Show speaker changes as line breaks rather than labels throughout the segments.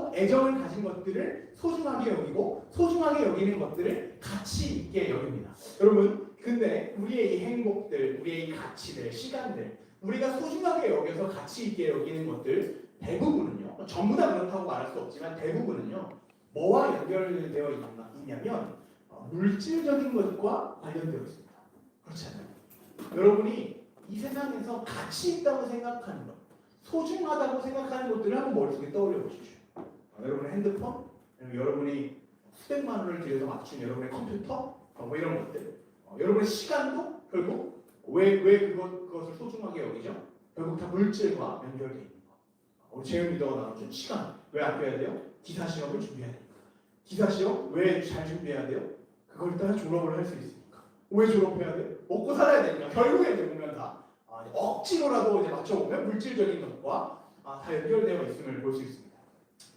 또 애정을 가진 것들을 소중하게 여기고 소중하게 여기는 것들을 가치 있게 여깁니다. 여러분, 근데 우리의 이 행복들, 우리의 이 가치들, 시간들, 우리가 소중하게 여겨서 가치 있게 여기는 것들 대부분은요, 전부 다 그렇다고 말할 수 없지만 대부분은요, 뭐와 연결되어 있냐면 물질적인 것과 관련되어 있습니다. 그렇지 않나요? 여러분이 이 세상에서 가치 있다고 생각하는 것, 소중하다고 생각하는 것들을 한번 머릿속에 떠올려 보십시오. 여러분의 핸드폰, 여러분이 수백만 원을 들여서 맞춘 여러분의 컴퓨터, 뭐 이런 것들, 여러분의 시간도 결국 왜 그것을 소중하게 여기죠? 결국 다 물질과 연결되어 있는 거. 우리 재윤이도 나눠준 시간 왜 아껴야 돼요? 기사 시험을 준비해야 되니까. 기사 시험 왜 잘 준비해야 돼요? 그걸 따라 졸업을 할 수 있으니까. 왜 졸업해야 돼요? 먹고 살아야 되니까. 결국에 이제 보면 다 억지로라도 이제 맞춰보면 물질적인 것과 다 연결되어 있음을 볼 수 있습니다.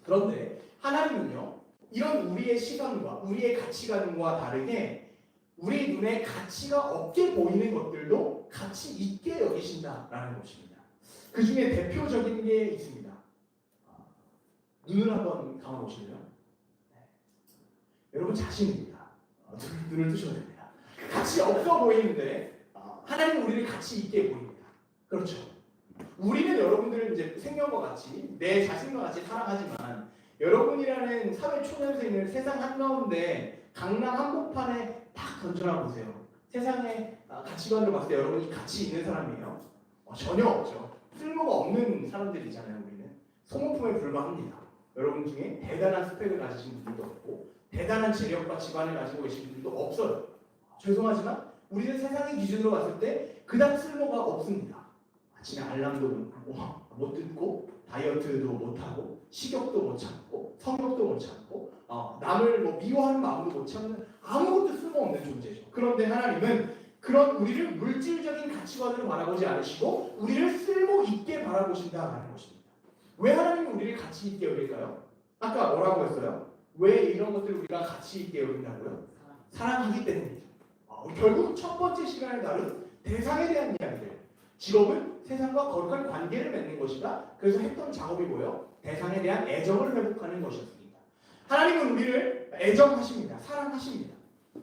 그런데 하나님은요, 이런 우리의 시선과 우리의 가치관과 다르게 우리 눈에 가치가 없게 보이는 것들도 가치 있게 여기신다라는 것입니다. 그 중에 대표적인 게 있습니다. 눈을 한번 감아보실래요? 네. 여러분 자신입니다. 눈을 뜨셔야 됩니다. 가치 없어 보이는데 하나님은 우리를 가치 있게 보입니다. 그렇죠. 우리는 여러분들은 이제 생명과 같이 내 자신과 같이 살아가지만 여러분이라는 사회 초년생에 있는 세상 한가운데 강남 한복판에 딱 던져놔 보세요. 세상의 가치관으로 봤을 때 여러분이 가치 있는 사람이에요? 전혀 없죠. 쓸모가 없는 사람들이잖아요. 우리는 소모품에 불과합니다. 여러분 중에 대단한 스펙을 가지신 분들도 없고 대단한 재력과 지관을 가지고 계신 분들도 없어요. 죄송하지만 우리는 세상의 기준으로 봤을 때 그닥 쓸모가 없습니다. 아침에 알람도 못 듣고 다이어트도 못하고 식욕도 못 참고 성욕도 못 참고 남을 미워하는 마음도 못 참는 아무것도 쓸모없는 존재죠. 그런데 하나님은 그런 우리를 물질적인 가치관으로 바라보지 않으시고 우리를 쓸모 있게 바라보신다라는 것입니다. 왜 하나님은 우리를 가치 있게 여길까요? 아까 뭐라고 했어요? 왜 이런 것들을 우리가 가치 있게 여긴다고요? 사랑하기 때문이죠. 결국 첫 번째 시간에 다룬 대상에 대한 이야기들. 직업은 세상과 거룩한 관계를 맺는 것이다. 그래서 했던 작업이 뭐예요? 대상에 대한 애정을 회복하는 것이었습니다. 하나님은 우리를 애정하십니다. 사랑하십니다.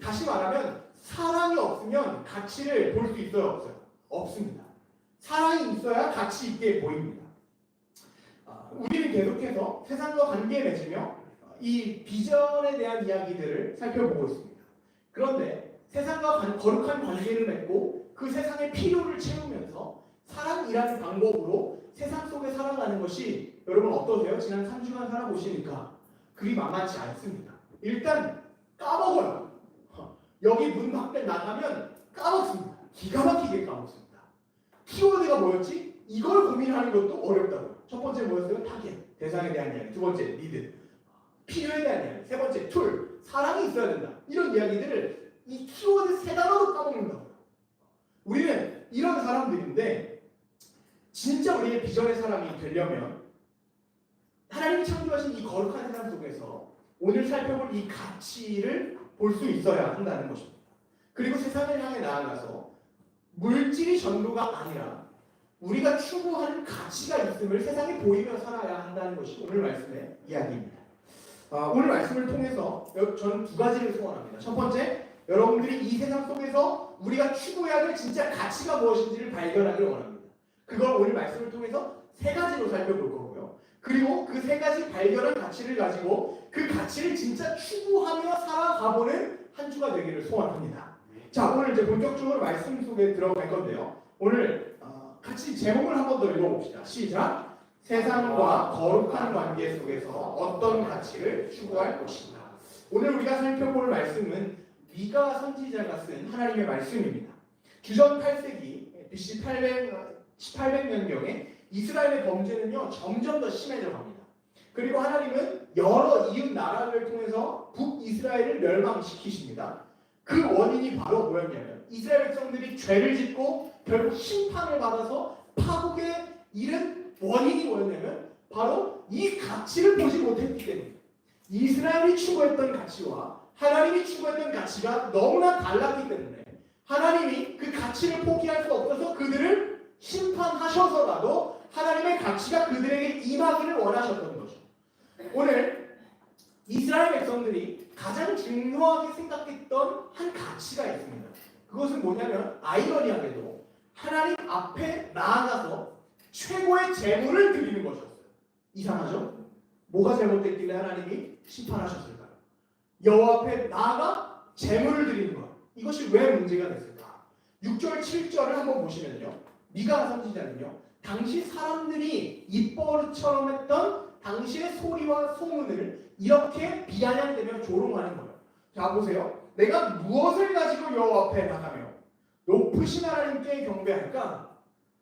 다시 말하면 사랑이 없으면 가치를 볼 수 있어요? 없어요? 없습니다. 사랑이 있어야 가치 있게 보입니다. 우리는 계속해서 세상과 관계 맺으며 이 비전에 대한 이야기들을 살펴보고 있습니다. 그런데 세상과 거룩한 관계를 맺고 그 세상의 필요를 채우면서 사랑이라는 방법으로 세상 속에 살아가는 것이 여러분 어떠세요? 지난 3주간 살아보시니까 그리 만만치 않습니다. 일단 까먹어요. 여기 문 밖에 나가면 까먹습니다. 기가 막히게 까먹습니다. 키워드가 뭐였지? 이걸 고민하는 것도 어렵다고요. 첫 번째 뭐였어요? 타겟, 대상에 대한 이야기. 두 번째, 니드, 필요에 대한 이야기. 세 번째, 툴, 사랑이 있어야 된다. 이런 이야기들을 이 키워드 세 단어로 까먹는다고요. 우리는 이런 사람들인데 진짜 우리의 비전의 사람이 되려면 하나님이 창조하신 이 거룩한 세상 속에서 오늘 살펴볼 이 가치를 볼 수 있어야 한다는 것입니다. 그리고 세상을 향해 나아가서 물질이 전부가 아니라 우리가 추구하는 가치가 있음을 세상에 보이며 살아야 한다는 것이 오늘 말씀의 이야기입니다. 오늘 말씀을 통해서 저는 두 가지를 소원합니다. 첫 번째, 여러분들이 이 세상 속에서 우리가 추구해야 될 진짜 가치가 무엇인지를 발견하기를 원합니다. 그걸 오늘 말씀을 통해서 세 가지로 살펴볼 거고요. 그리고 그 세 가지 발견한 가치를 가지고 그 가치를 진짜 추구하며 살아가보는 한 주가 되기를 소원합니다. 자, 오늘 이제 본격적으로 말씀 속에 들어갈 건데요. 오늘 같이 제목을 한 번 더 읽어봅시다. 시작! 세상과 거룩한 관계 속에서 어떤 가치를 추구할 것인가. 오늘 우리가 살펴볼 말씀은 미가 선지자가 쓴 하나님의 말씀입니다. 주전 8세기 BC 1800년경에 이스라엘의 범죄는요 점점 더 심해져 갑니다. 그리고 하나님은 여러 이웃 나라를 통해서 북이스라엘을 멸망시키십니다. 그 원인이 바로 뭐였냐면 이스라엘 백성들이 죄를 짓고 결국 심판을 받아서 파국에 이른 원인이 뭐였냐면 바로 이 가치를 보지 못했기 때문에 이스라엘이 추구했던 가치와 하나님이 추구했던 가치가 너무나 달랐기 때문에 하나님이 그 가치를 포기할 수 없어서 그들을 심판하셔서라도 하나님의 가치가 그들에게 임하기를 원하셨던 거죠. 오늘 이스라엘 백성들이 가장 중요하게 생각했던 한 가치가 있습니다. 그것은 뭐냐면 아이러니하게도 하나님 앞에 나아가서 최고의 제물을 드리는 것이었어요. 이상하죠? 뭐가 잘못됐길래 하나님이 심판하셨을까요? 여호와 앞에 나아가 제물을 드리는 것. 이것이 왜 문제가 됐을까? 6절, 7절을 한번 보시면요. 미가 선지자는요. 당시 사람들이 입버릇처럼 했던 당시의 소리와 소문을 이렇게 비아냥대며 조롱하는 거예요. 자 보세요. 내가 무엇을 가지고 여호와 앞에 나가며 높으신 하나님께 경배할까?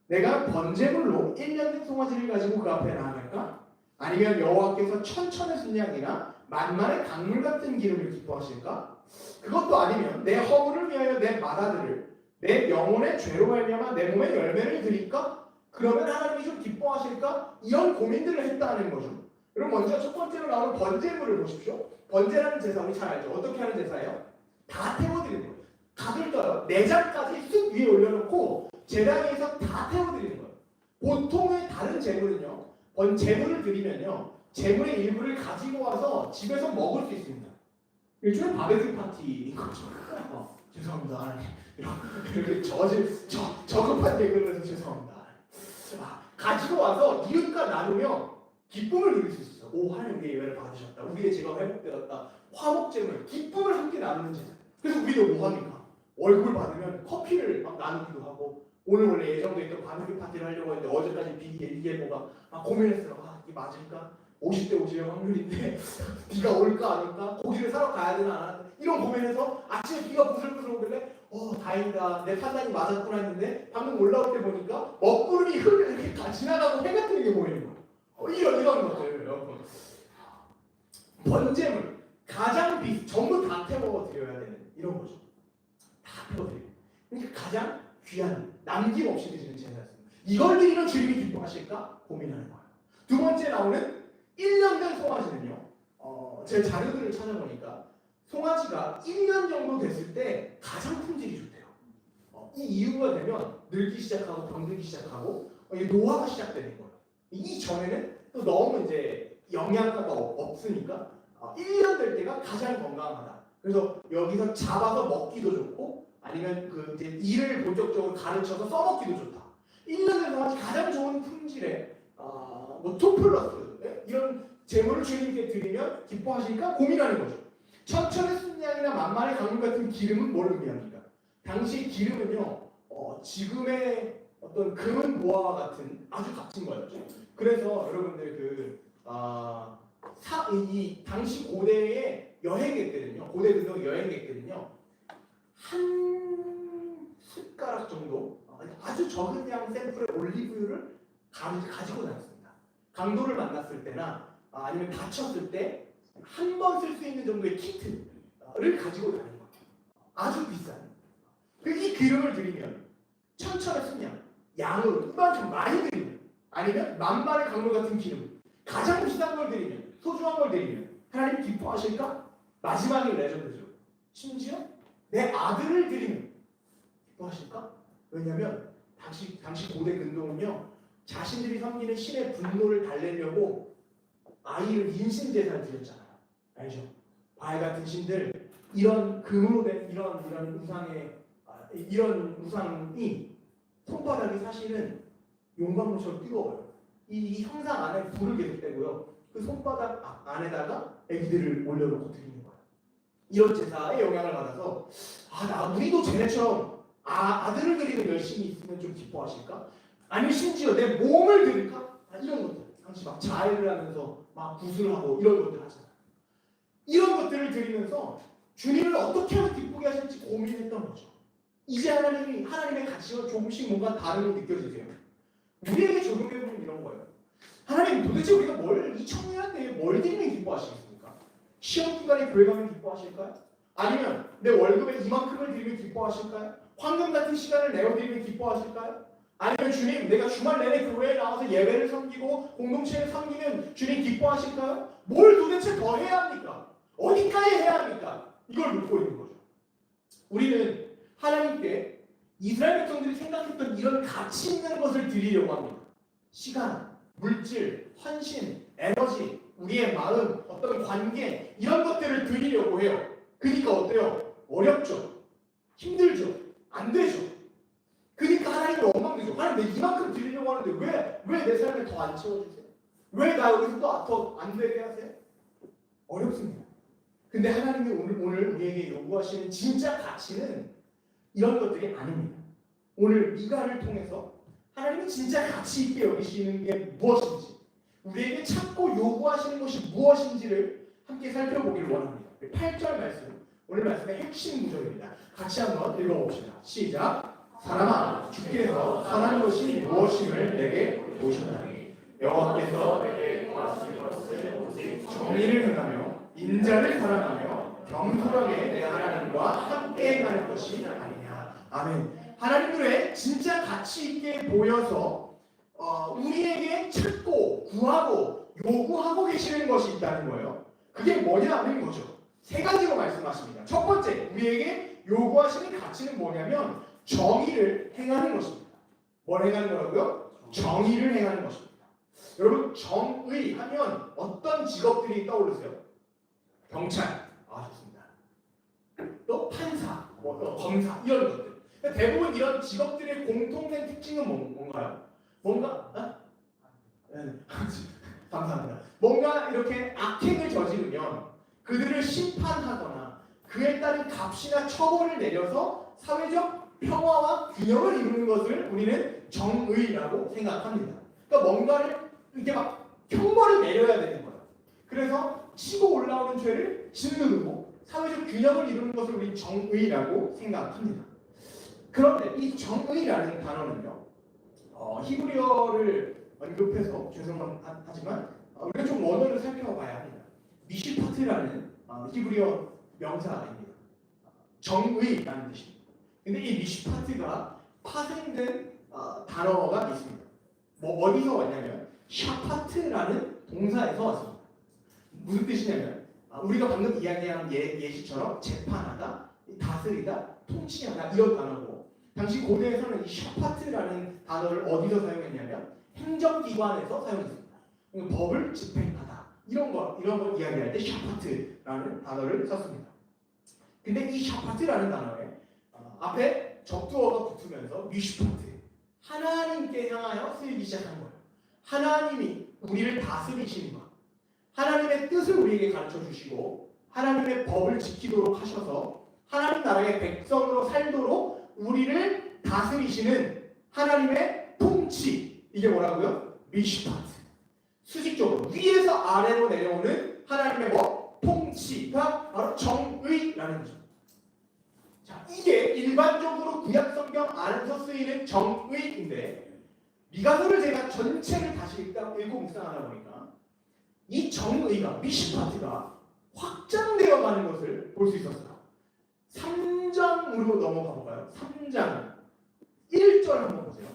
내가 번제물로 1년 된 송아지를 가지고 그 앞에 나아갈까? 아니면 여호와께서 천천의 순양이나 만만의 강물 같은 기름을 기뻐하실까? 그것도 아니면 내 허물을 위하여 내 맏아들을 내 영혼의 죄로 말미암아 내 몸에 열매를 드릴까? 그러면 하나님이 좀 기뻐하실까? 이런 고민들을 했다는 거죠. 그럼 먼저 첫 번째로 나오는 번제물을 보십시오. 번제라는 제사 우리 잘 알죠? 어떻게 하는 제사예요? 다 태워드리는 거예요. 각을 떠요. 내장까지 쑥 위에 올려놓고 제단에서 다 태워드리는 거예요. 보통의 다른 제물은요. 제물을 드리면요. 제물의 일부를 가지고 와서 집에서 먹을 수 있습니다. 일종의 바베큐 파티인 거죠. 죄송합니다. 이렇게 저급한 개그를 해서 죄송합니다. 가지고 와서 이웃과 나누며 기쁨을 누릴 수 있어요. 오, 하나님 우리의 예배를 받으셨다. 우리의 죄가 회복되었다. 화목제물, 기쁨을 함께 나누는 제사. 그래서 우리도 뭐 합니까? 월급을 받으면 커피를 막 나누기도 하고 오늘 원래 예정돼 있던 바베큐 파티를 하려고 했는데 어제까지 이게 뭐가 고민했어요. 이게 맞을까? 50대 50의 확률인데 비가 올까 아닐까? 고기를 사러 가야 되나 안 하나? 이런 고민해서 아침에 비가 부슬부슬 오길래 다행이다. 내 판단이 맞았구나 했는데 방금 올라올 때 보니까 먹구름이 이렇게 다 지나가고 해가 뜨는 게 보이는 거예요. 이런 것들 번제물 가장 전부 다 태워 드려야 되는 이런 거죠. 다 태워 드려요. 그러니까 가장 귀한 남김없이 드리는 제사였습니다. 이걸 드리는 주님이 기뻐하실까 고민하는 거예요. 두 번째 나오는 1년 된 송아지는요. 제 자료들을 찾아보니까 송아지가 1년 정도 됐을 때 가장 품질이 좋대요. 이 이유가 되면 늙기 시작하고 병들기 시작하고 노화가 시작되는 거예요. 이 전에는 또 너무 이제 영양가가 없으니까 1년 될 때가 가장 건강하다. 그래서 여기서 잡아서 먹기도 좋고 아니면 그 이제 이를 본격적으로 가르쳐서 써먹기도 좋다. 1년 된 송아지 가장 좋은 품질의 2+, 이런 제물을 주님께 드리면 기뻐하시니까 고민하는 거죠. 천천의 순양이나 만만의 강물 같은 기름은 뭘 의미합니까? 당시 기름은요, 지금의 어떤 금은 보화와 같은 아주 값진 거였죠. 그래서 여러분들 이 당시 고대의 여행객들은요, 고대 근동 여행객들은요, 한 숟가락 정도, 아주 적은 양 샘플의 올리브유를 가지고 다녔습니다. 강도를 만났을 때나 아니면 다쳤을 때 한 번 쓸 수 있는 정도의 키트를 가지고 다니는 거예요. 아주 비싼. 이 기름을 드리면 천천의 순양, 양으로 이만큼 많이 드리면 아니면 만만의 강물 같은 기름, 가장 비싼 걸 드리면, 소중한 걸 드리면 하나님 기뻐하실까? 마지막에 레전드죠. 심지어 내 아들을 드리면 기뻐하실까? 왜냐하면 당시 고대 근동은요, 자신들이 섬기는 신의 분노를 달래려고 아이를 인신제사를 드렸잖아요. 알죠? 바알 같은 신들, 이런 금으로 된 이런 우상의 이런 우상이 손바닥이 사실은 용광로처럼 뜨거워요. 이 형상 안에 불을 계속 떼고요. 그 손바닥 안에다가 애기들을 올려놓고 드리는 거예요. 이런 제사의 영향을 받아서 우리도 쟤네처럼 아들을 드리는 열심히 있으면 좀 기뻐하실까? 아니면 심지어 내 몸을 드릴까? 이런 것들. 당시 막 자해를 하면서 막 구슬하고 이런 것들 하잖아요. 이런 것들을 드리면서 주님을 어떻게 하면 기쁘게 하실지 고민했던 거죠. 이제 하나님의 가치와 조금씩 뭔가 다른 게 느껴지세요. 우리에게 적용해보면 이런 거예요. 하나님 도대체 우리가 이 청년한테 뭘 드리면 기뻐하시겠습니까? 시험 기간에 교회 가면 기뻐하실까요? 아니면 내 월급에 이만큼을 드리면 기뻐하실까요? 황금 같은 시간을 내어드리면 기뻐하실까요? 아니면 주님 내가 주말 내내 교회에 나와서 예배를 섬기고 공동체를 섬기면 주님 기뻐하실까요? 뭘 도대체 더 해야 합니까? 어디까지 해야 합니까? 이걸 묻고 있는 거죠. 우리는 하나님께 이스라엘 백성들이 생각했던 이런 가치 있는 것을 드리려고 합니다. 시간, 물질, 헌신, 에너지, 우리의 마음, 어떤 관계 이런 것들을 드리려고 해요. 그러니까 어때요? 어렵죠. 힘들죠. 안 되죠. 그러니까 하나님을 원망되죠. 하나님 내가 이만큼 드리려고 하는데 왜 내 삶을 더 안 채워주세요? 왜 나 여기서 더 안 되게 하세요? 어렵습니다. 근데 하나님이 오늘 우리에게 요구하시는 진짜 가치는 이런 것들이 아닙니다. 오늘 미가를 통해서 하나님이 진짜 가치 있게 여기시는 게 무엇인지, 우리에게 찾고 요구하시는 것이 무엇인지를 함께 살펴보기를 원합니다. 8절 말씀, 오늘 말씀의 핵심 구절입니다. 같이 한번 읽어봅시다. 시작. 사람아, 주께서 선한 것이 무엇임을 내게 보시나니 여호와께서 내게 구하신 것을 오직 정의를 행하며 인자를 사랑하며 경솔하게 내 하나님과 함께 행하는 것이 아니냐. 아멘. 하나님들의 진짜 가치 있게 보여서 우리에게 찾고 구하고 요구하고 계시는 것이 있다는 거예요. 그게 뭐냐는 거죠. 세 가지로 말씀하십니다. 첫 번째, 우리에게 요구하시는 가치는 뭐냐면 정의를 행하는 것입니다. 뭘 행하는 거라고요? 정의를 행하는 것입니다. 여러분, 정의 하면 어떤 직업들이 떠오르세요? 경찰, 좋습니다. 또 판사, 또 검사 이런 것들. 대부분 이런 직업들의 공통된 특징은 뭔가요? 뭔가 감사합니다. 뭔가 이렇게 악행을 저지르면 그들을 심판하거나 그에 따른 값이나 처벌을 내려서 사회적 평화와 균형을 이루는 것을 우리는 정의라고 생각합니다. 그러니까 뭔가를 이렇게 막 형벌을 내려야 되는 거예요. 그래서 치고 올라오는 죄를 짓누르고 사회적 균형을 이루는 것을 우리 정의라고 생각합니다. 그런데 이 정의라는 단어는요, 히브리어를 언급해서 죄송하지만 우리가 좀 원어를 살펴봐야 합니다. 미시파트라는 히브리어 명사입니다. 정의라는 뜻입니다. 근데 이 미시파트가 파생된 단어가 있습니다. 어디서 왔냐면 샤파트라는 동사에서 왔습니다. 무슨 뜻이냐면 우리가 방금 이야기한 예시처럼 재판하다, 다스리다, 통치하다 이런 단어고, 당시 고대에서는 이 샤파트라는 단어를 어디서 사용했냐면 행정기관에서 사용했습니다. 법을 집행하다 이런 거 이야기할 때 샤파트라는 단어를 썼습니다. 근데 이 샤파트라는 단어에 앞에 접두어가 붙으면서 미슈파트, 하나님께 향하여 쓰이기 시작한 거예요. 하나님이 우리를 다스리시는 것, 하나님의 뜻을 우리에게 가르쳐 주시고 하나님의 법을 지키도록 하셔서 하나님 나라의 백성으로 살도록 우리를 다스리시는 하나님의 통치, 이게 뭐라고요? 미슈파트. 수직적으로 위에서 아래로 내려오는 하나님의 통치가 바로 정의라는 거죠. 자, 이게 일반적으로 구약 성경 안에서 쓰이는 정의인데, 미가서를 제가 전체를 다시 읽고 묵상하다 보니까 이 정의가, 미시파트가 확장되어 가는 것을 볼 수 있었어요. 3장으로 넘어가 볼까요? 3장 1절 한번 보세요.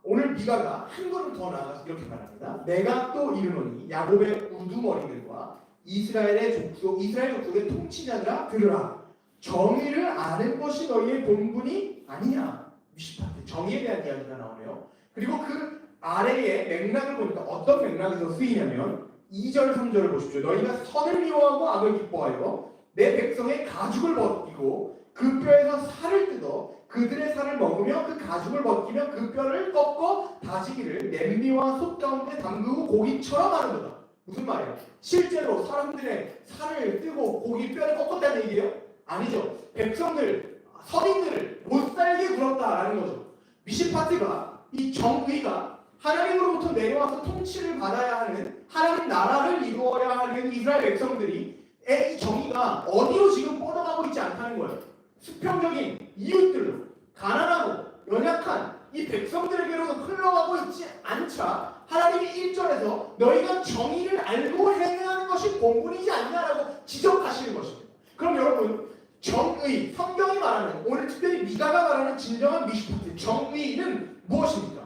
오늘 미가가 한 걸음 더 나아가서 이렇게 말합니다. 내가 또 이르노니 야곱의 우두머리들과 이스라엘 족속의 통치자들아 들으라. 정의를 아는 것이 너희의 본분이 아니냐. 미시파트, 정의에 대한 이야기가 나오네요. 그리고 그 아래의 맥락을 보니까 어떤 맥락에서 쓰이냐면 2절 3절을 보십시오. 너희가 선을 미워하고 악을 기뻐하여 내 백성의 가죽을 벗기고 그 뼈에서 살을 뜯어 그들의 살을 먹으며 그 가죽을 벗기며 그 뼈를 꺾어 다지기를 냄비와 솥 가운데 담그고 고기처럼 하는도다. 무슨 말이에요? 실제로 사람들의 살을 뜨고 고기 뼈를 꺾었다는 얘기예요? 아니죠. 백성들, 선인들을 못살게 굴었다라는 거죠. 미시파트가, 이 정의가 하나님으로부터 내려와서 통치를 받아야 하는, 하나님 나라를 이루어야 하는 이스라엘 백성들이 이 정의가 어디로 지금 뻗어가고 있지 않다는 거예요. 수평적인 이웃들로, 가난하고 연약한 이 백성들에게로 흘러가고 있지 않자 하나님이 1절에서 너희가 정의를 알고 행하는 것이 본분이지 않냐라고 지적하시는 것입니다. 그럼 여러분, 정의, 성경이 말하는, 오늘 특별히 미가가 말하는 진정한 미슈파트, 정의는 무엇입니까?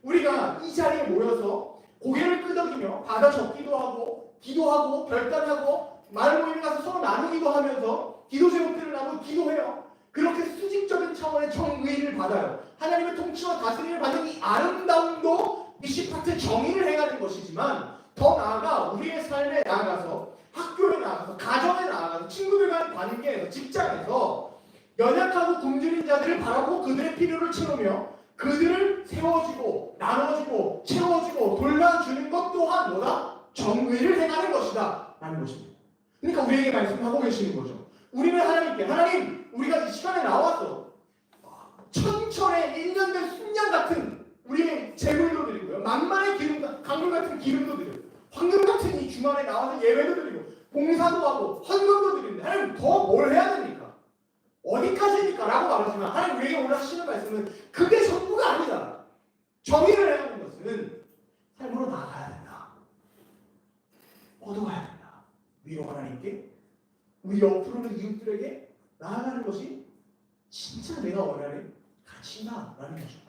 우리가 이 자리에 모여서 고개를 끄덕이며 받아 적기도 하고 기도하고 결단하고 마을 모임에 가서 서로 나누기도 하면서 기도 제목들을 나누고 기도해요. 그렇게 수직적인 차원의 정의를 받아요. 하나님의 통치와 다스림을 받는 이 아름다움도 미시파트 정의를 행하는 것이지만, 더 나아가 우리의 삶에 나아가서 학교에 나아가서 가정에 나아가서 친구들과의 관계에서 직장에서 연약하고 굶주린 자들을 바라보고 그들의 필요를 채우며 그들을 세워주고 나눠주고 채워주고 돌봐주는 것 또한 뭐다? 정의를 행하는 것이다 라는 것입니다. 그러니까 우리에게 말씀하고 계시는 거죠. 우리는 하나님께 하나님 우리가 이 시간에 나와서 천천의 1년 된 숙련 같은 우리의 재물도 드리고요. 만만의 기름, 강물 같은 기름도 드리고 황금 같은 이 주말에 나와서 예배도 드리고 봉사도 하고 헌금도 드리는데 하나님 더 뭘 해야 됩니까? 어디까지입니까? 라고 말하지만 하나님 우리에게 오늘 하시는 말씀은 그게 전부가 아니다. 정의를 해야 하는 것은 삶으로 나아가야 된다. 얻어가야 된다. 위로 하나님께 우리 옆으로는 이웃들에게 나아가는 것이 진짜 내가 원하는 가치다라는 거죠.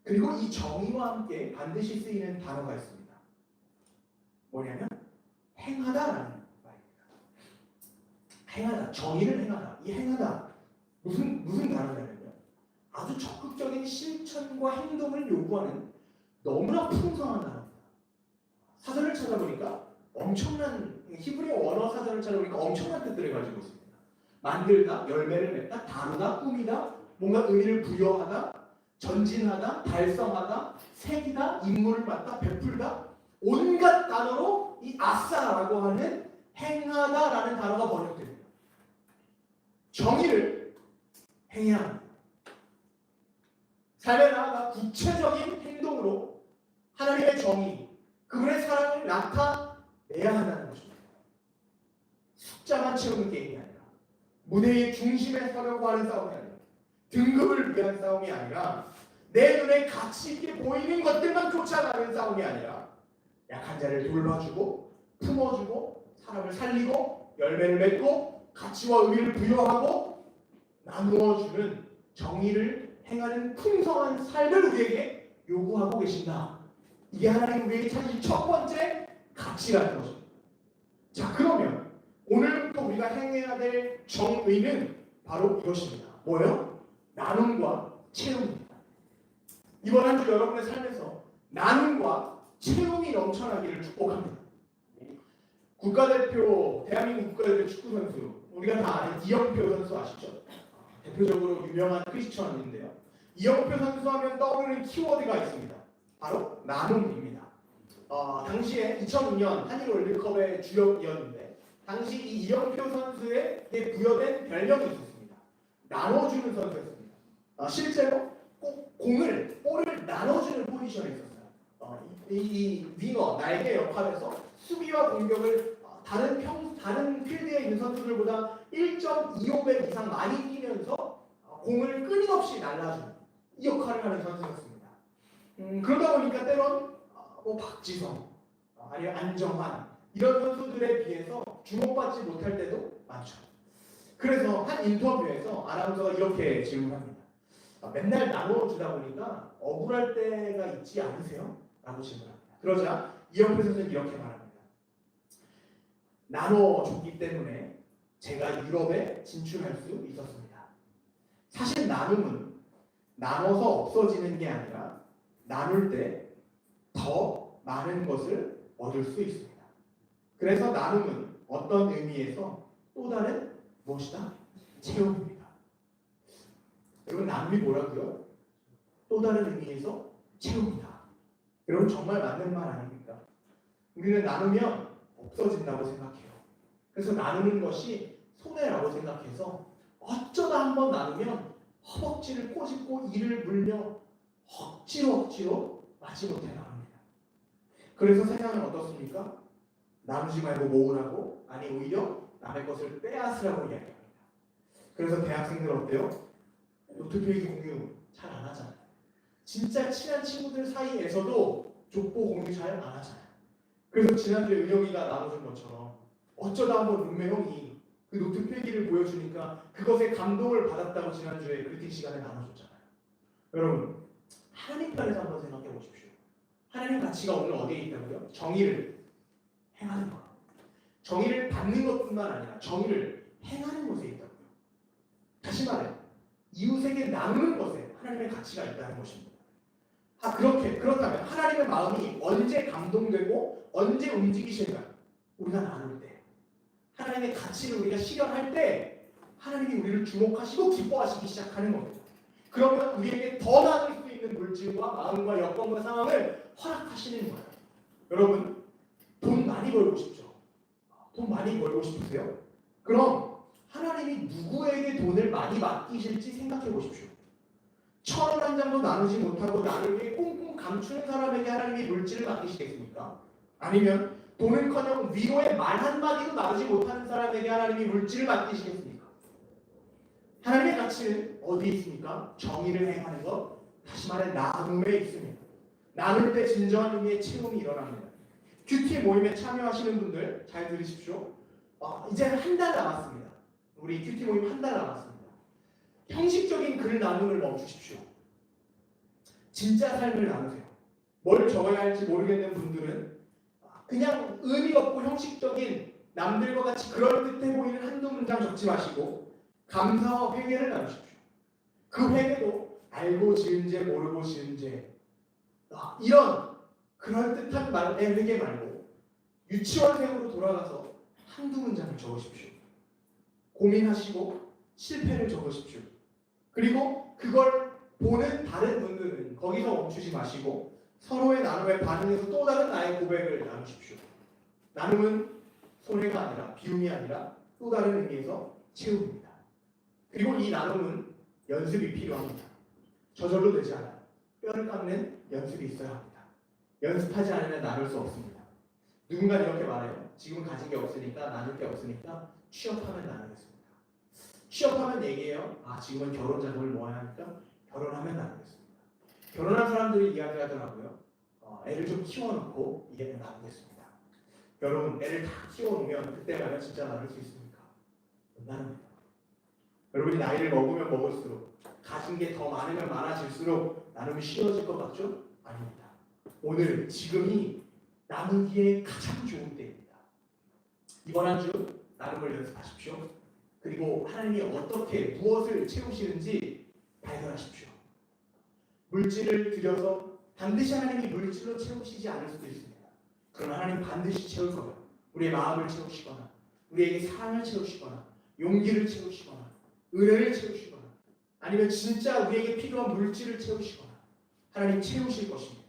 그리고 이 정의와 함께 반드시 쓰이는 단어가 있습니다. 뭐냐면 행하다라는 말입니다. 행하다, 정의를 행하다. 이 행하다 무슨 단어냐면요. 아주 적극적인 실천과 행동을 요구하는 너무나 풍성한 단어입니다. 사전을 찾아보니까 엄청난 히브리어 원어 사전을 찾아보니까 엄청난 뜻들을 가지고 있습니다. 만들다, 열매를 맺다, 다루다, 꾸미다, 뭔가 의미를 부여하다, 전진하다, 달성하다, 새기다, 임무를 맡다, 베풀다 온갖 단어로 이 아싸라고 하는 행하다라는 단어가 번역됩니다. 정의를 행해야 합니다. 삶에 나아가 구체적인 행동으로 하나님의 정의, 그분의 사랑을 나타내야 한다는 것입니다. 숫자만 채우는 게임이 아니라 무대의 중심에 서려고 하는 싸움이 아니라 등급을 위한 싸움이 아니라 내 눈에 가치 있게 보이는 것들만 쫓아가는 싸움이 아니라 약한 자를 돌봐주고 품어주고 사람을 살리고 열매를 맺고 가치와 의미를 부여하고 나누어주는 정의를 행하는 풍성한 삶을 우리에게 요구하고 계신다. 이게 하나님 우리에게 찾으신 첫 번째 가치라는 것입니다. 자, 그러면 오늘부터 우리가 행해야 될 정의는 바로 이것입니다. 뭐예요? 나눔과 채움입니다. 이번 한 주 여러분의 삶에서 나눔과 채움이 넘쳐나기를 축복합니다. 국가대표, 대한민국 국가대표 축구선수 우리가 다 아는 이영표 선수 아시죠? 대표적으로 유명한 크리스천인데요. 이영표 선수 하면 떠오르는 키워드가 있습니다. 바로 나눔입니다. 당시에 2002년 한일 월드컵의 주역이었는데 당시 이 이영표 선수에게 부여된 별명이 있었습니다. 나눠주는 선수였습니다. 실제로 꼭 볼을 나눠주는 포지션에 있었어요. 이 윙어, 날개 역할에서 수비와 공격을 다른 필드에 있는 선수들보다 1.25배 이상 많이 뛰면서 공을 끊임없이 날라주는 이 역할을 하는 선수였습니다. 그러다 보니까 때론 박지성, 아니면 안정환 이런 선수들에 비해서 주목받지 못할 때도 많죠. 그래서 한 인터뷰에서 아나운서가 이렇게 질문합니다. 맨날 나눠주다 보니까 억울할 때가 있지 않으세요? 라고 질문합니다. 그러자 이영표 선수는 이렇게 말합니다. 나눠줬기 때문에 제가 유럽에 진출할 수 있었습니다. 사실 나눔은 나눠서 없어지는 게 아니라 나눌 때 더 많은 것을 얻을 수 있습니다. 그래서 나눔은 어떤 의미에서 또 다른 무엇이다? 채움입니다. 여러분 나눔이 뭐라고요? 또 다른 의미에서 채움이다. 여러분 정말 맞는 말 아닙니까? 우리는 나누면 없어진다고 생각해요. 그래서 나누는 것이 손해라고 생각해서 어쩌다 한번 나누면 허벅지를 꼬집고 이를 물며 억지로 마지 못해 나갑니다. 그래서 세상은 어떻습니까? 나누지 말고 모으라고, 아니 오히려 남의 것을 빼앗으라고 이야기합니다. 그래서 대학생들 어때요? 노트필기 공유 잘 안 하잖아요. 진짜 친한 친구들 사이에서도 족보 공유 잘 안 하잖아요. 그래서 지난주에 은영이가 나눠준 것처럼 어쩌다 한번 룸메 형이 그 노트 필기를 보여주니까 그것에 감동을 받았다고 지난주에 그리팅 시간에 나눠줬잖아요. 여러분 하나님 편에서 한번 생각해 보십시오. 하나님 가치가 오늘 어디에 있다고요? 정의를 행하는 것. 정의를 받는 것뿐만 아니라 정의를 행하는 것에 있다고요. 다시 말해 이웃에게 나누는 것에 하나님의 가치가 있다는 것입니다. 그렇다면 하나님의 마음이 언제 감동되고 언제 움직이실까요? 우리가 나눌 때, 하나님의 가치를 우리가 실현할 때 하나님이 우리를 주목하시고 기뻐하시기 시작하는 겁니다. 그러면 우리에게 더 나눌 수 있는 물질과 마음과 여건과 상황을 허락하시는 거예요. 여러분, 돈 많이 벌고 싶죠? 돈 많이 벌고 싶으세요? 그럼 하나님이 누구에게 돈을 많이 맡기실지 생각해 보십시오. 1,000원 한 장도 나누지 못하고 나를 위해 꽁꽁 감추는 사람에게 하나님이 물질을 맡기시겠습니까? 아니면 돈은커녕 위로의 말 한마디도 나누지 못하는 사람에게 하나님이 물질을 맡기시겠습니까? 하나님의 가치는 어디에 있습니까? 정의를 행하는 것, 다시 말해 나눔에 있습니다. 나눌 때 진정한 의미의 채움이 일어납니다. 큐티 모임에 참여하시는 분들 잘 들으십시오. 이제 한 달 남았습니다. 우리 큐티 모임 한 달 남았습니다. 형식적인 글 나눔을 멈추십시오. 진짜 삶을 나누세요. 뭘 적어야 할지 모르겠는 분들은 그냥 의미 없고 형식적인 남들과 같이 그럴듯해 보이는 한두 문장 적지 마시고 감사와 회개를 나누십시오. 그 회개도 알고 지은 죄 모르고 지은 죄 이런 그럴듯한 말의 회개 말고 유치원생으로 돌아가서 한두 문장을 적으십시오. 고민하시고 실패를 적으십시오. 그리고 그걸 보는 다른 분들은 거기서 멈추지 마시고 서로의 나눔에 반응해서 또 다른 나의 고백을 나누십시오. 나눔은 손해가 아니라 비움이 아니라 또 다른 의미에서 채움입니다. 그리고 이 나눔은 연습이 필요합니다. 저절로 되지 않아요. 뼈를 깎는 연습이 있어야 합니다. 연습하지 않으면 나눌 수 없습니다. 누군가 이렇게 말해요. 지금 가진 게 없으니까 나눌 게 없으니까 취업하면 나누겠습니다. 취업하면 얘기해요. 지금은 결혼 자금을 모아야 하니까 결혼하면 나누겠습니다. 결혼한 사람들이 이야기하더라고요. 애를 좀 키워놓고 이게 나누겠습니다. 여러분, 애를 다 키워놓으면 그때 가면 진짜 나눌 수 있습니까? 못 나눕니다. 여러분이 나이를 먹으면 먹을수록 가진 게 더 많으면 많아질수록 나눔이 쉬워질 것 같죠? 아닙니다. 오늘 지금이 나누기에 가장 좋은 때입니다. 이번 한 주 나눔을 연습하십시오. 그리고 하나님이 어떻게 무엇을 채우시는지 발견하십시오. 물질을 들여서 반드시 하나님이 물질로 채우시지 않을 수도 있습니다. 그러나 하나님 반드시 채울 거예요. 우리의 마음을 채우시거나 우리에게 사랑을 채우시거나 용기를 채우시거나 은혜를 채우시거나 아니면 진짜 우리에게 필요한 물질을 채우시거나 하나님 채우실 것입니다.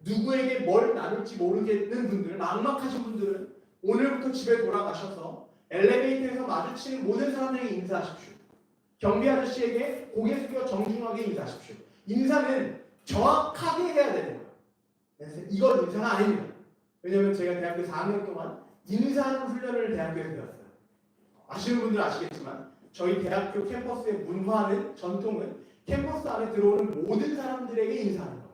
누구에게 뭘 나눌지 모르겠는 분들, 막막하신 분들은 오늘부터 집에 돌아가셔서 엘리베이터에서 마주치는 모든 사람들에게 인사하십시오. 경비 아저씨에게 고개 숙여 정중하게 인사하십시오. 인사는 정확하게 해야 되는 거예요. 이건 인사가 아닙니다. 왜냐하면 제가 대학교 4학년 동안 인사하는 훈련을 대학교에서 배웠어요. 아시는 분들은 아시겠지만 저희 대학교 캠퍼스의 문화는, 전통은 캠퍼스 안에 들어오는 모든 사람들에게 인사하는 거예요.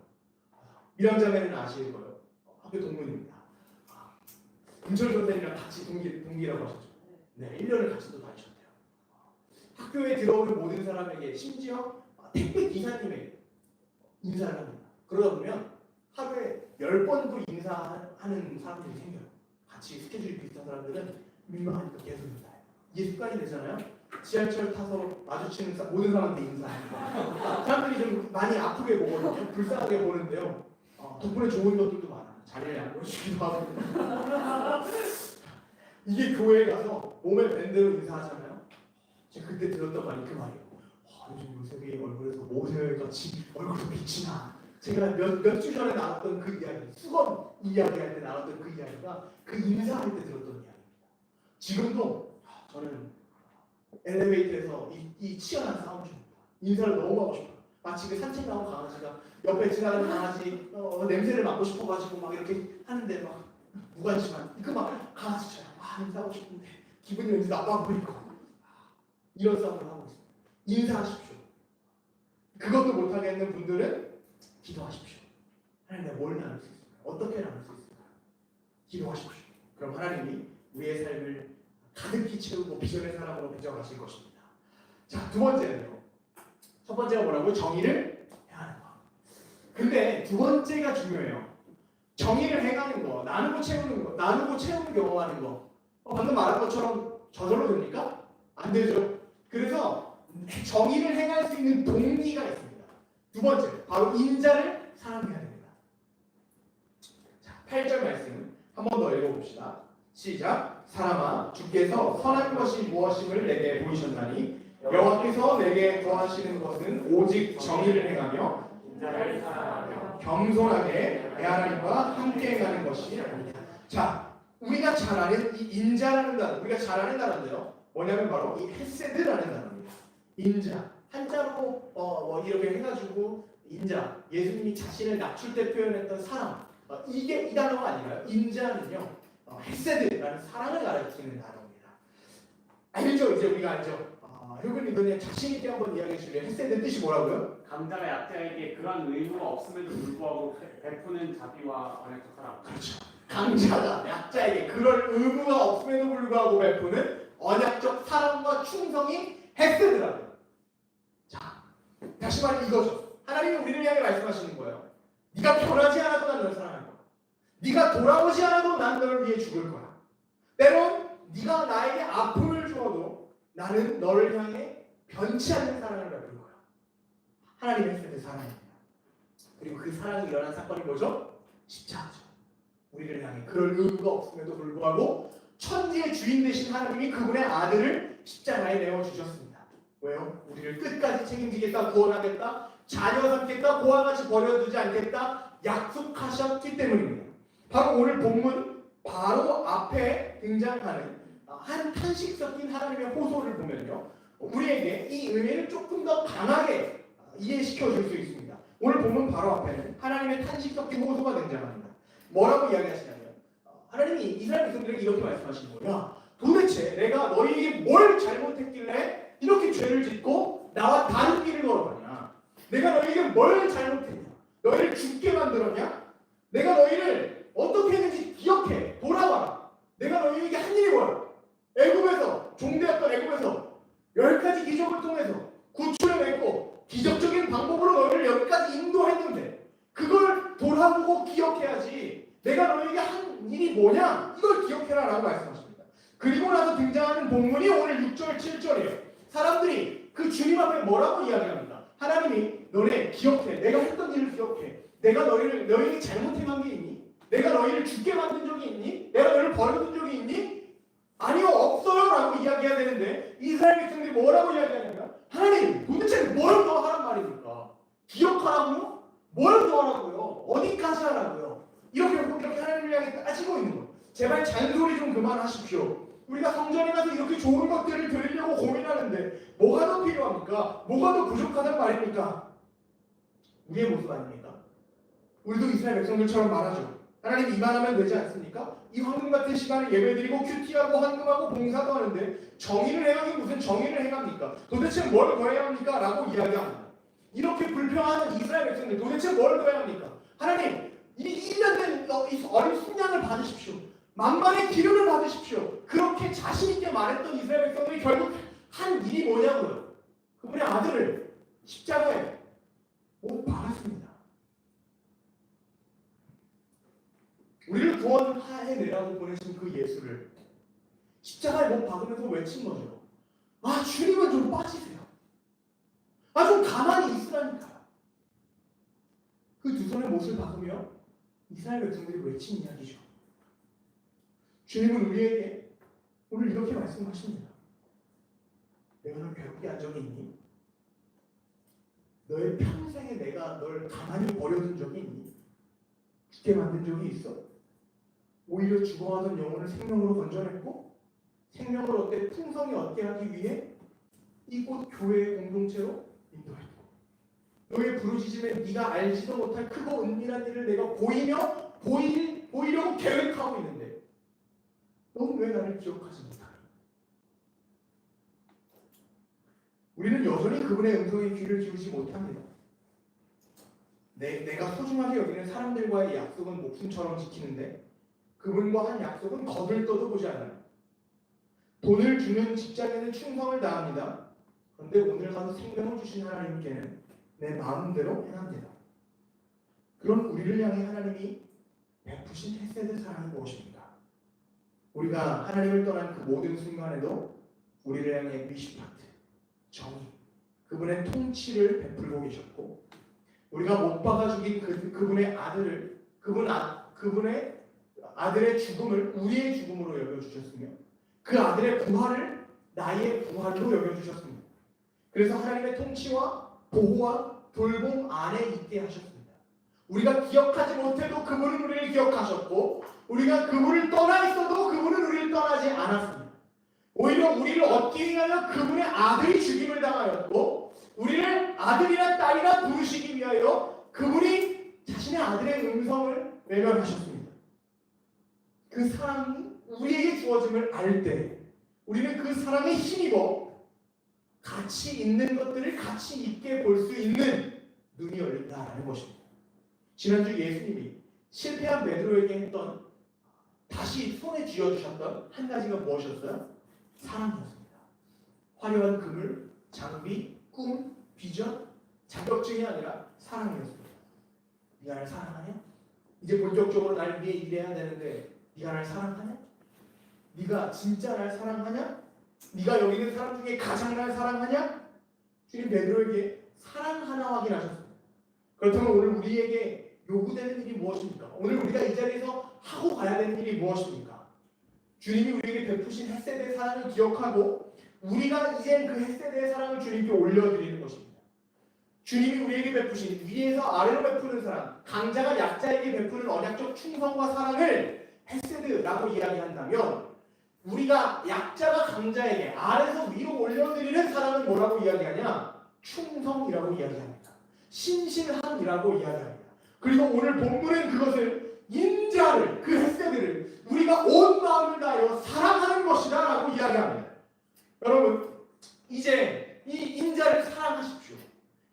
미랑자매는 아실 거예요. 학교 동문입니다. 김철 선생님이랑 같이 동기라고 하셨죠. 네, 1년을 같이 또 다니셨대요. 학교에 들어오는 모든 사람에게, 심지어 택배 기사님에게 인사를 합니다. 그러다 보면 하루에 10번도 인사하는 사람들이 생겨요. 같이 스케줄이 비슷한 사람들은 민망하니까 계속 인사해요. 이게 습관이 되잖아요. 지하철 타서 마주치는 모든 사람한테 인사해요. 사람들이 좀 많이 아프게 보거든요. 불쌍하게 보는데요. 덕분에 좋은 것들도 많아요. 자리를 양보해주기도 하고. 이게 교회에 가서 몸에 밴드로 인사하잖아요. 제가 그때 들었던 말이 그 말이에요. 요즘 요셉이 얼굴에서 모세같이 얼굴도 빛이 나. 제가 몇 주 전에 나눴던 그 이야기, 수건 이야기할 때 나눴던 그 이야기가 그 인사할 때 들었던 이야기입니다. 지금도 저는 엘리베이터에서 이 치열한 싸움 중입니다. 인사를 너무 하고 싶어요. 마치 그 산책 나온 강아지가 옆에 지나가는 강아지 냄새를 맡고 싶어가지고 막 이렇게 하는데 막 무관심한 막 강아지처럼 인사하고 싶은데 기분이 왠지 나빠 보이고 이런 싸움을 하고 있습니다. 인사하십시오. 그것도 못하겠는 분들은 기도하십시오. 하나님, 내가 뭘 나눌 수 있을까? 어떻게 나눌 수 있을까? 기도하십시오. 그럼 하나님이 우리의 삶을 가득히 채우고 비전의 사람으로 빚어가실 것입니다. 자, 두 번째는요. 첫 번째가 뭐라고요? 정의를 행하는 거. 근데 두 번째가 중요해요. 정의를 행하는 거, 나누고 채우는 거, 나누고 채우는 경험하는 거. 방금 말한 것처럼 저절로 됩니까? 안 되죠. 그래서 정의를 행할 수 있는 동기가 있습니다. 두 번째, 바로 인자를 사랑해야 됩니다. 자, 8절 말씀 한 번 더 읽어봅시다. 시작. 사람아, 주께서 선한 것이 무엇임을 내게 보이셨나니 여호와께서 내게 거하시는 것은 오직 정의를 행하며
인자를 사랑하며
겸손하게 내 하나님과 함께 행하는 것이 아니냐. 자, 우리가 잘 아는 이 인자라는 단어, 우리가 잘 아는 단어인데요. 뭐냐면 바로 이 헤세드라는 단어입니다. 인자, 한자로 이렇게 해가지고 인자, 예수님이 자신을 낮출 때 표현했던 사랑, 이게 이 단어가 아니라요. 인자는요, 헤세드라는 사랑을 가리키는 단어입니다. 알죠? 이제 우리가 알죠? 효근이 그냥 자신 있게 한번 이야기해 주실래요? 헤세드 뜻이 뭐라고요?
강자가 약자에게 그러한 의무가 없음에도 불구하고 베푸는 자비와 언약적 사랑.
그렇죠. 강자가 약자에게 그럴 의무가 없음에도 불구하고 베푸는 언약적 사랑과 충성이 헤세드라고요. 자, 다시 말해 이거죠. 하나님은 우리를 향해 말씀하시는 거예요. 네가 변하지 않아도 난 너를 사랑할 거야. 네가 돌아오지 않아도 난 너를 위해 죽을 거야. 때론 네가 나에게 아픔을 주어도 나는 너를 향해 변치 않는 사랑을 베풀 거야. 하나님의 헤세드 사랑입니다. 그리고 그 사랑이 일어난 사건이 뭐죠? 십자가죠. 우리를 향해 그럴 의무가 없음에도 불구하고 천지의 주인 되신 하나님이 그분의 아들을 십자가에 내어주셨습니다. 왜요? 우리를 끝까지 책임지겠다, 구원하겠다, 자녀 삼겠다, 고와 같이 버려두지 않겠다 약속하셨기 때문입니다. 바로 오늘 본문 바로 앞에 등장하는 한 탄식 섞인 하나님의 호소를 보면요, 우리에게 이 은혜를 조금 더 강하게 이해시켜 줄 수 있습니다. 오늘 본문 바로 앞에는 하나님의 탄식 섞인 호소가 등장합니다. 뭐라고 이야기하시냐면 하나님이 이스라엘 백성들에게 이렇게 말씀하시는 거예요. 도대체 내가 너희에게 뭘 잘못했길래 이렇게 죄를 짓고 나와 다른 길을 걸어가냐? 내가 너희에게 뭘 잘못했냐? 너희를 죽게 만들었냐? 내가 너희를 어떻게 했는지 기억해. 돌아와라. 내가 너희에게 한 일이 뭐야? 애굽에서 종되었던 애굽에서 10가지 기적을 통해서 구출해냈고 기적적인 방법으로 너희를 여기까지 인도했는데 그걸 돌아보고 기억해야지. 내가 너희에게 한 일이 뭐냐? 이걸 기억해라 라고 말씀하십니다. 그리고 나서 등장하는 본문이 오늘 6절, 7절이에요. 사람들이 그 주님 앞에 뭐라고 이야기합니까? 하나님이 너네 기억해. 내가 했던 일을 기억해. 내가 너희에게 잘못한 게 있니? 내가 너희를 죽게 만든 적이 있니? 내가 너희를 버려둔 적이 있니? 아니요, 없어요 라고 이야기해야 되는데 이스라엘 백성들이 뭐라고 이야기하냐면 하나님 도대체 뭘 더 하란 말입니까? 기억하라고요? 뭘 더 하라고요? 어디까지 하라고요? 이렇게 하나님을 향해 따지고 있는 거예요. 제발 잔소리 좀 그만하십시오. 우리가 성전에 가서 이렇게 좋은 것들을 드리려고 고민하는데 뭐가 더 필요합니까? 뭐가 더 부족하단 말입니까? 우리의 모습 아닙니까? 우리도 이스라엘 백성들처럼 말하죠. 하나님 이만하면 되지 않습니까? 이 황금 같은 시간에 예배드리고 큐티하고 헌금하고 봉사도 하는데 정의를 행하기 무슨 정의를 행합니까? 도대체 뭘 더 해야 합니까? 라고 이야기합니다. 이렇게 불평하는 이스라엘 백성들 도대체 뭘 더 해야 합니까? 하나님 이 1년 된 어린 순양을 받으십시오. 만만의 기름을 받으십시오. 그렇게 자신있게 말했던 이스라엘 백성들이 결국 한 일이 뭐냐고요? 그분의 아들을 십자가에 못 박았습니다. 우리를 구원해내라고 보내신 그 예수를 십자가에 못 박으면서 외친 거죠. 아, 주님은 좀 빠지세요. 아, 좀 가만히 있으라니까요. 그 두 손에 못을 박으며 이스라엘 백성들이 외친 이야기죠. 주님은 우리에게 오늘 이렇게 말씀하십니다. 내가 널 괴롭게 한 적이 있니? 너의 평생에 내가 널 가만히 버려둔 적이 있니? 죽게 만든 적이 있어? 오히려 죽어가던 영혼을 생명으로 건져냈고 생명을 얻게 풍성히 얻게 하기 위해 이곳 교회의 공동체로 인도했고 너의 부르짖음에 네가 알지도 못할 크고 은밀한 일을 내가 보이려고 계획하고 있는데 넌 왜 나를 기억하지 못하니? 우리는 여전히 그분의 음성에 귀를 기울이지 못합니다. 내가 소중하게 여기는 사람들과의 약속은 목숨처럼 지키는데 그분과 한 약속은 거들떠도 보지 않아요. 돈을 주는 직장에는 충성을 다합니다. 그런데 오늘 가서 생명을 주신 하나님께는 내 마음대로 행합니다. 그런 우리를 향해 하나님이 베푸신 헤세드 사랑이 무엇입니까? 우리가 하나님을 떠난 그 모든 순간에도 우리를 향해 미시파트, 정의, 그분의 통치를 베풀고 계셨고 우리가 못 박아 죽인 그분의 아들의 죽음을 우리의 죽음으로 여겨주셨으며 그 아들의 부활을 나의 부활로 여겨주셨습니다. 그래서 하나님의 통치와 보호와 돌봄 안에 있게 하셨습니다. 우리가 기억하지 못해도 그분은 우리를 기억하셨고 우리가 그분을 떠나 있어도 그분은 우리를 떠나지 않았습니다. 오히려 우리를 얻기 위하여 그분의 아들이 죽임을 당하였고 우리를 아들이나 딸이나 부르시기 위하여 그분이 자신의 아들의 음성을 외면하셨습니다. 그 사랑이 우리에게 주어짐을 알 때 우리는 그 사랑에 힘입어 가치 있는 것들을 가치 있게 볼 수 있는 눈이 열린다라는 것입니다. 지난주 예수님이 실패한 베드로에게 했던 다시 손에 쥐어주셨던 한 가지가 무엇이었어요? 사랑이었습니다. 화려한 그물, 장비, 꿈, 비전, 자격증이 아니라 사랑이었습니다. 네가 날 사랑하냐? 이제 본격적으로 날 위해 일해야 되는데 네가 날 사랑하냐? 네가 진짜 날 사랑하냐? 네가 여기 있는 사람 중에 가장 날 사랑하냐? 주님 베드로에게 사랑 하나 확인하셨습니다. 그렇다면 오늘 우리에게 요구되는 일이 무엇입니까? 오늘 우리가 이 자리에서 하고 가야 되는 일이 무엇입니까? 주님이 우리에게 베푸신 햇세대의 사랑을 기억하고 우리가 이제 그 햇세대의 사랑을 주님께 올려드리는 것입니다. 주님이 우리에게 베푸신 위에서 아래로 베푸는 사랑, 강자가 약자에게 베푸는 언약적 충성과 사랑을 햇세드라고 이야기한다면 우리가 약자가 강자에게 아래에서 위로 올려드리는 사랑은 뭐라고 이야기하냐? 충성이라고 이야기합니다. 신실함이라고 이야기합니다. 그리고 오늘 본문은 그것을 인자를 그 햇세드를 우리가 온 마음을 다하여 사랑하는 것이다 라고 이야기합니다. 여러분 이제 이 인자를 사랑하십시오.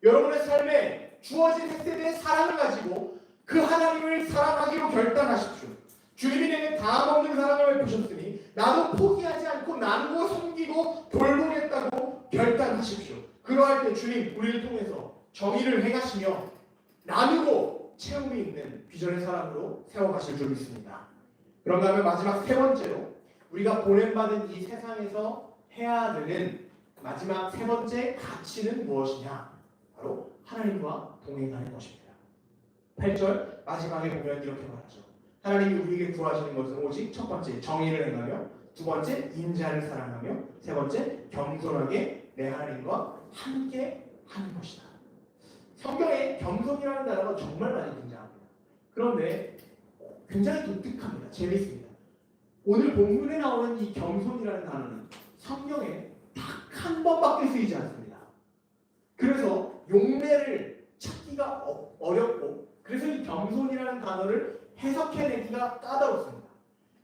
여러분의 삶에 주어진 햇세드의 사랑을 가지고 그 하나님을 사랑하기로 결단하십시오. 주님이 내게 다음 없는 사랑을 베푸셨으니 나도 포기하지 않고 나누고 섬기고 돌보겠다고 결단하십시오. 그러할 때 주님 우리를 통해서 정의를 행하시며 나누고 채움이 있는 비전의 사랑으로 세워가실 줄 믿습니다. 그런가 하면 마지막 세 번째로 우리가 보냄받은 이 세상에서 해야 되는 마지막 세 번째 가치는 무엇이냐? 바로 하나님과 동행하는 것입니다. 8절 마지막에 보면 이렇게 말하죠. 하나님이 우리에게 구하시는 것은 오직 첫 번째 정의를 행하며 두 번째 인자를 사랑하며 세 번째 겸손하게 내 하나님과 함께 하는 것이다. 성경에 겸손이라는 단어가 정말 많이 등장합니다. 그런데 굉장히 독특합니다. 재밌습니다. 오늘 본문에 나오는 이 겸손이라는 단어는 성경에 딱 한 번밖에 쓰이지 않습니다. 그래서 용례를 찾기가 어렵고 그래서 이 겸손이라는 단어를 해석해내기가 까다롭습니다.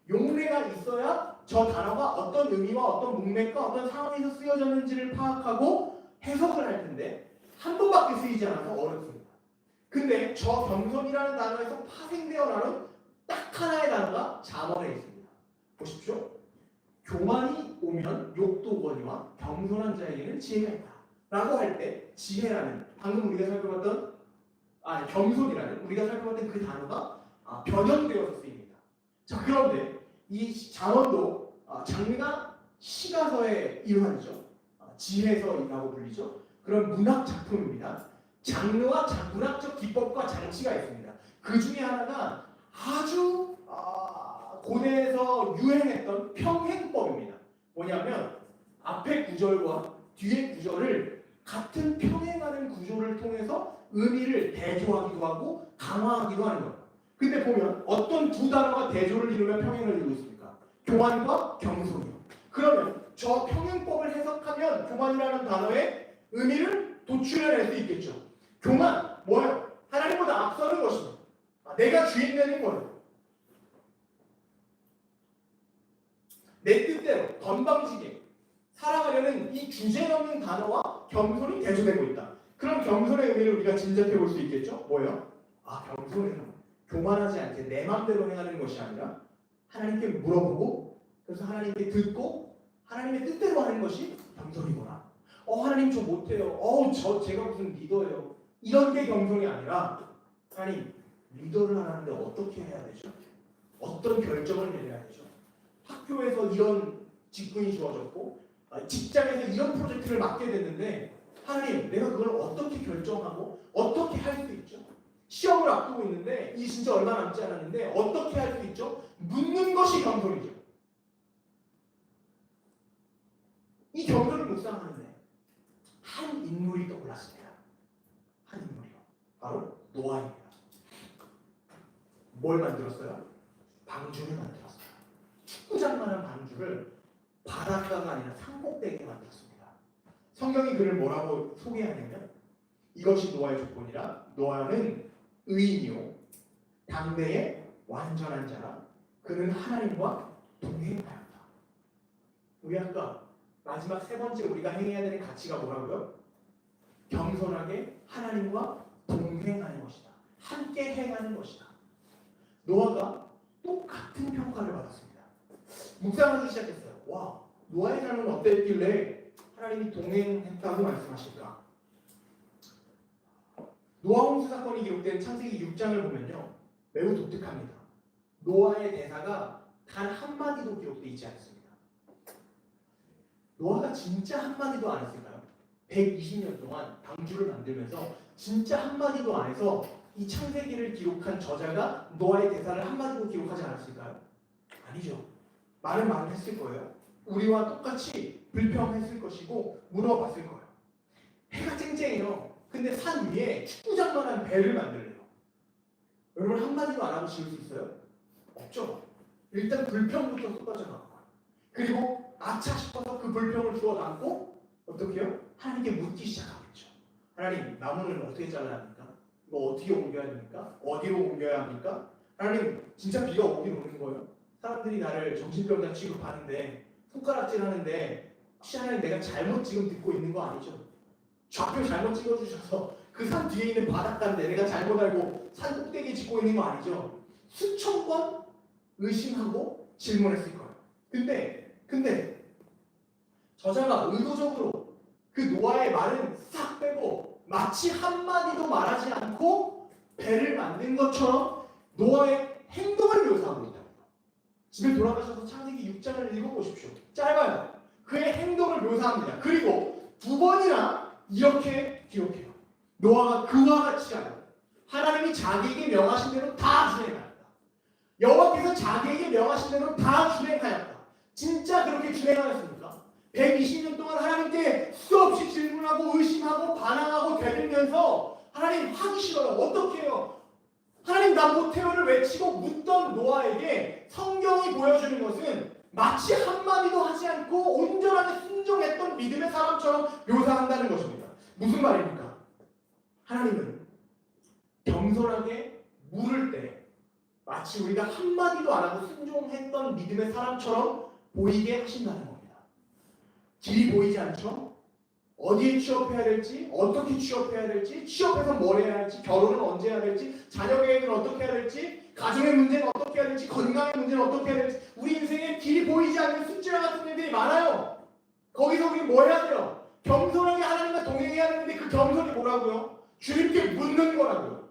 용례가 있어야 저 단어가 어떤 의미와 어떤 문맥과 어떤 상황에서 쓰여졌는지를 파악하고 해석을 할 텐데 한 번밖에 쓰이지 않아서 어렵습니다. 근데 저 겸손이라는 단어에서 파생되어 나온 딱 하나의 단어가 잠언에 있습니다. 보십시오. 교만이 오면 욕도 오거니와 겸손한 자에게는 지혜가 있다 라고 할 때 지혜라는 방금 우리가 살펴봤던 겸손이라는 우리가 살펴봤던 그 단어가 변형되어서 쓰입니다. 자 그런데 이 잠언도 장르가 시가서의 일환이죠. 지혜서라고 불리죠. 그런 문학 작품입니다. 장르와 문학적 기법과 장치가 있습니다. 그 중에 하나가 아주 고대에서 유행했던 평행법입니다. 뭐냐면 앞에 구절과 뒤에 구절을 같은 평행하는 구조를 통해서 의미를 대조하기도 하고 강화하기도 하는 겁니다. 근데 보면 어떤 두 단어가 대조를 이루며 평행을 이루고 있습니까? 교만과 겸손이요. 그러면 저 평행법을 해석하면 교만이라는 단어의 의미를 도출해낼 수 있겠죠. 교만 뭐예요? 하나님보다 앞서는 것입니다. 내가 주인 되는 거예요. 내 뜻대로 건방지게 살아가려는 이 주제넘는 단어와 겸손이 대조되고 있다. 그럼 겸손의 의미를 우리가 짐작해 볼 수 있겠죠? 뭐예요? 겸손은 교만하지 않게 내 마음대로 행하는 것이 아니라 하나님께 물어보고 그래서 하나님께 듣고 하나님의 뜻대로 하는 것이 겸손이구나. 하나님 저 못해요. 제가 무슨 리더예요. 이런 게 겸손이 아니라 하나님 리더를 하는데 어떻게 해야 되죠? 어떤 결정을 내려야 되죠? 학교에서 이런 직분이 주어졌고 직장에서 이런 프로젝트를 맡게 됐는데 하나님, 내가 그걸 어떻게 결정하고 어떻게 할 수 있죠? 시험을 앞두고 있는데 이 진짜 얼마 남지 않았는데 어떻게 할 수 있죠? 묻는 것이 겸손이죠. 이 겸손을 묵상하는데 한 인물이 떠올랐습니다. 한 인물이요. 바로 노아입니다. 뭘 만들었어요? 방주를 만들었어요. 축구장만한 방주를 바닷가가 아니라 산꼭대기에 만들었습니다. 성경이 그를 뭐라고 소개하냐면 이것이 노아의 조건이라 노아는 의인이요 당대의 완전한 자라 그는 하나님과 동행하였다. 우리 아까 마지막 세 번째 우리가 행해야 되는 가치가 뭐라고요? 겸손하게 하나님과 동행하는 것이다. 함께 행하는 것이다. 노아가 똑같은 평가를 받았습니다. 묵상하기 시작했어요. 와, 노아의 삶은 어땠길래 하나님이 동행했다고 말씀하실까? 노아 홍수 사건이 기록된 창세기 6장을 보면요, 매우 독특합니다. 노아의 대사가 단 한마디도 기록되어 있지 않습니다. 노아가 진짜 한마디도 안 했을까요? 120년 동안 방주를 만들면서 진짜 한마디도 안 해서 이 창세기를 기록한 저자가 노아의 대사를 한마디도 기록하지 않았을까요? 아니죠. 많은 말을 했을 거예요. 우리와 똑같이 불평했을 것이고 물어봤을 거예요. 해가 쨍쨍해요. 근데 산 위에 축구장만한 배를 만들래요. 여러분 한마디도 안 하고 지을 수 있어요? 없죠. 일단 불평부터 쏟아져 나와요. 그리고 아차 싶어서 그 불평을 주워 담고 어떻게 해요? 하나님께 묻기 시작하겠죠. 하나님, 나무는 어떻게 잘라야 합니까? 이거 어떻게 옮겨야 됩니까? 어디로 옮겨야 합니까? 하나님, 진짜 비가 오긴 오는 거예요? 사람들이 나를 정신병자 취급하는데 손가락질 하는데 혹시 하나님 내가 잘못 지금 듣고 있는 거 아니죠? 좌표 잘못 찍어주셔서 그 산 뒤에 있는 바닷가인데 내가 잘못 알고 산 꼭대기에 짓고 있는 거 아니죠? 수천 번 의심하고 질문했을 거예요. 근데 저자가 의도적으로 그 노아의 말은 싹 빼고 마치 한마디도 말하지 않고 배를 만든 것처럼 노아의 행동을 묘사하고 있다고요. 집에 돌아가셔서 창세기 6장을 읽어보십시오. 짧아요. 그의 행동을 묘사합니다. 그리고 2번이나 이렇게 기록해요. 노아가 그와 같이 하여 하나님이 자기에게 명하신 대로 다 준행하였다. 여호와께서 자기에게 명하신 대로 다 준행하였다. 진짜 그렇게 준행하였습니까? 120년 동안 하나님께 수없이 질문하고 의심하고 반항하고 되들면서 하나님 하기 싫어요. 어떻게 해요? 하나님 나 못해요를 외치고 묻던 노아에게 성경이 보여주는 것은 마치 한마디도 하지 않고 온전하게 순종했던 믿음의 사람처럼 묘사한다는 것입니다. 무슨 말입니까? 하나님은 겸손하게 물을 때 마치 우리가 한마디도 안 하고 순종했던 믿음의 사람처럼 보이게 하신다는 겁니다. 길이 보이지 않죠? 어디에 취업해야 될지, 어떻게 취업해야 될지, 취업해서 뭘 해야 할지, 결혼은 언제 해야 될지, 자녀 계획은 어떻게 해야 될지, 가정의 문제는 어떻게 해야 될지, 건강의 문제는 어떻게 해야 될지, 우리 인생에 길이 보이지 않는 숙제와 같은 일들이 많아요. 거기서 우리 뭐 해야 돼요? 겸손하게 하나님과 동행해야 되는데 그 겸손이 뭐라고요? 주님께 묻는 거라고요.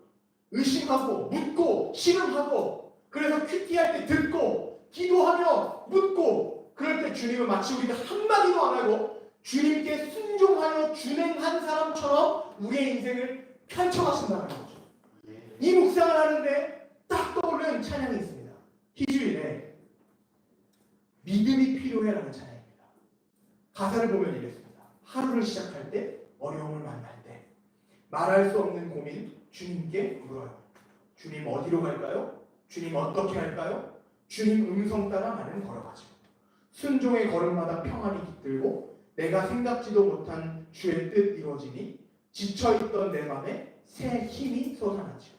의심하고 묻고 신음하고 그래서 큐티할 때 듣고 기도하며 묻고 그럴 때 주님은 마치 우리가 한마디도 안 하고 주님께 순종하여 준행한 사람처럼 우리의 인생을 펼쳐가신다는 거죠. 이 묵상을 하는데 딱 떠오르는 찬양이 있습니다. 희주일에 믿음이 필요해라는 찬양입니다. 가사를 보면 이랬습니다. 하루를 시작할 때 어려움을 만날 때 말할 수 없는 고민 주님께 물어요. 주님 어디로 갈까요? 주님 어떻게 할까요? 주님 음성 따라 나는 걸어가죠. 순종의 걸음마다 평안이 깃들고 내가 생각지도 못한 주의 뜻 이루어지니 지쳐있던 내 맘에 새 힘이 솟아나죠.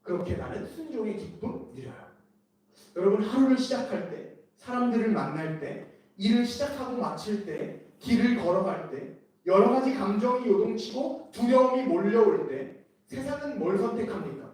그렇게 나는 순종의 기쁨 누려요. 여러분 하루를 시작할 때, 사람들을 만날 때, 일을 시작하고 마칠 때, 길을 걸어갈 때, 여러 가지 감정이 요동치고 두려움이 몰려올 때 세상은 뭘 선택합니까?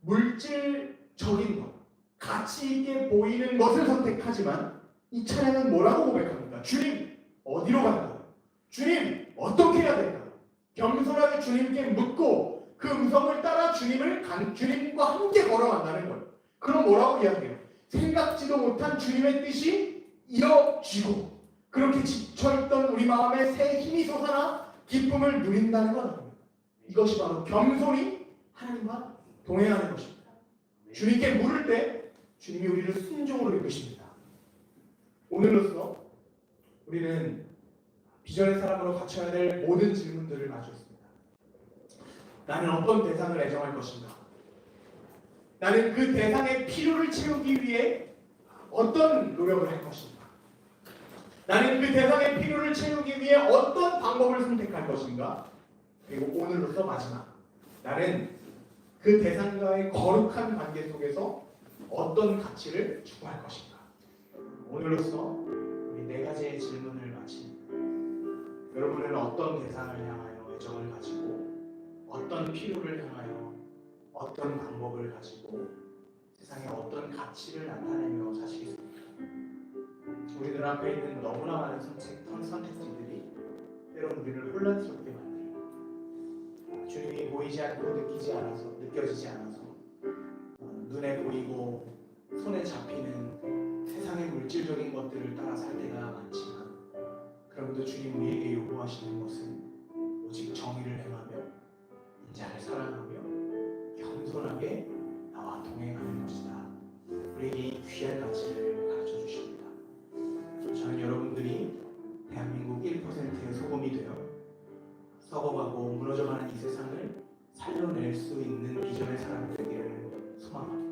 물질적인 것, 가치 있게 보이는 것을 선택하지만 이 찬양은 뭐라고 고백합니까? 주님 어디로 갈까요? 주님 어떻게 해야 될까요? 겸손하게 주님께 묻고 그 음성을 따라 주님과 함께 걸어간다는 거예요. 그럼 뭐라고 이야기해요? 생각지도 못한 주님의 뜻이 이뤄지고 그렇게 지쳐있던 우리 마음에 새 힘이 솟아나 기쁨을 누린다는 건 아닙니다. 이것이 바로 겸손히 하나님과 동행하는 것입니다. 주님께 물을 때 주님이 우리를 순종으로 이끄십니다. 오늘로써 우리는 비전의 사람으로 갖춰야 될 모든 질문들을 가지고 있습니다. 나는 어떤 대상을 애정할 것인가? 나는 그 대상의 필요를 채우기 위해 어떤 노력을 할 것인가? 나는 그 대상의 필요를 채우기 위해 어떤 방법을 선택할 것인가? 그리고 오늘로써 마지막, 나는 그 대상과의 거룩한 관계 속에서 어떤 가치를 추구할 것인가? 오늘로써 우리 네 가지의 질문을 마칩니다. 여러분은 어떤 대상을 향하여 애정을 가지고, 어떤 필요를 향하여, 어떤 방법을 가지고 세상에 어떤 가치를 나타내며 사시겠습니까? 우리 눈앞에 있는 너무나 많은 선택지들이 때로는 우리를 혼란스럽게 만들어요. 주님이 보이지 않고 느껴지지 않아서 눈에 보이고 손에 잡히는 세상의 물질적인 것들을 따라 살 때가 많지만, 그러면도 주님 우리에게 요구하시는 것은 오직 정의를 행하며 인자를 사랑하며 겸손하게 나와 동행하는 것이다. 우리에게 이 귀한 가치를 가르쳐 주십니다. 저는 여러분들이 대한민국 1%의 소금이 되어 썩어가고 무너져가는 이 세상을 살려낼 수 있는 비전의 사람이 되기를 소망합니다.